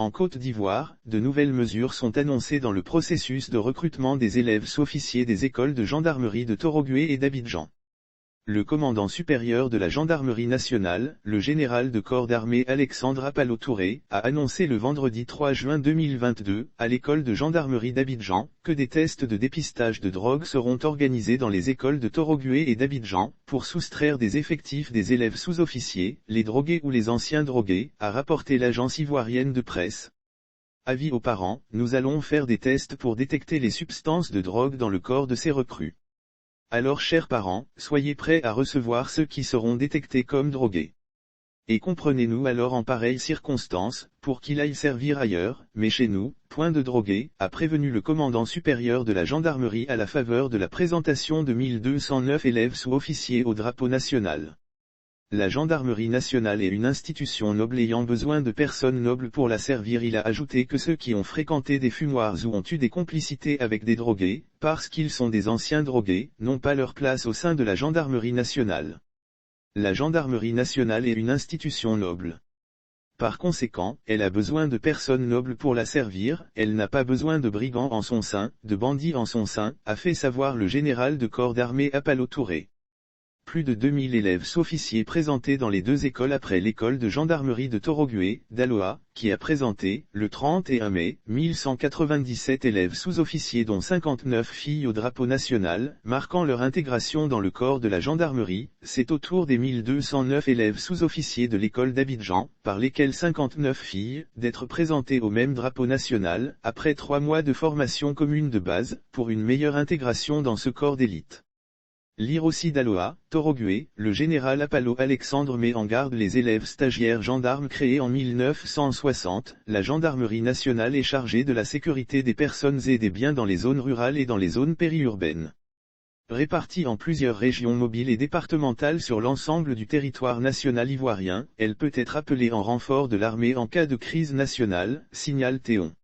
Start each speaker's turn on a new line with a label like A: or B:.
A: En Côte d'Ivoire, de nouvelles mesures sont annoncées dans le processus de recrutement des élèves sous-officiers des écoles de gendarmerie de Torogué et d'Abidjan. Le commandant supérieur de la gendarmerie nationale, le général de corps d'armée Alexandre Apalo Touré, a annoncé le vendredi 3 juin 2022, à l'école de gendarmerie d'Abidjan, que des tests de dépistage de drogue seront organisés dans les écoles de Torogué et d'Abidjan, pour soustraire des effectifs des élèves sous-officiers, les drogués ou les anciens drogués, a rapporté l'agence ivoirienne de presse. Avis aux parents, nous allons faire des tests pour détecter les substances de drogue dans le corps de ces recrues. Alors chers parents, soyez prêts à recevoir ceux qui seront détectés comme drogués. Et comprenez-nous alors en pareille circonstance, pour qu'il aille servir ailleurs, mais chez nous, point de drogués, a prévenu le commandant supérieur de la gendarmerie à la faveur de la présentation de 1209 élèves sous-officiers au drapeau national. La gendarmerie nationale est une institution noble ayant besoin de personnes nobles pour la servir. Il a ajouté que ceux qui ont fréquenté des fumoirs ou ont eu des complicités avec des drogués, parce qu'ils sont des anciens drogués, n'ont pas leur place au sein de la gendarmerie nationale. La gendarmerie nationale est une institution noble. Par conséquent, elle a besoin de personnes nobles pour la servir, elle n'a pas besoin de brigands en son sein, de bandits en son sein, a fait savoir le général de corps d'armée Apalo Touré. Plus de 2000 élèves sous-officiers présentés dans les deux écoles après l'école de gendarmerie de Torogué, d'Aloa, qui a présenté, le 31 mai, 1197 élèves sous-officiers dont 59 filles au drapeau national, marquant leur intégration dans le corps de la gendarmerie. C'est au tour des 1209 élèves sous-officiers de l'école d'Abidjan, par lesquels 59 filles, d'être présentés au même drapeau national, après 3 mois de formation commune de base, pour une meilleure intégration dans ce corps d'élite. Lire aussi d'Aloa, Torogué, le général Apalo Alexandre met en garde les élèves stagiaires gendarmes créés en 1960. La gendarmerie nationale est chargée de la sécurité des personnes et des biens dans les zones rurales et dans les zones périurbaines. Répartie en plusieurs régions mobiles et départementales sur l'ensemble du territoire national ivoirien, elle peut être appelée en renfort de l'armée en cas de crise nationale, signale Théon.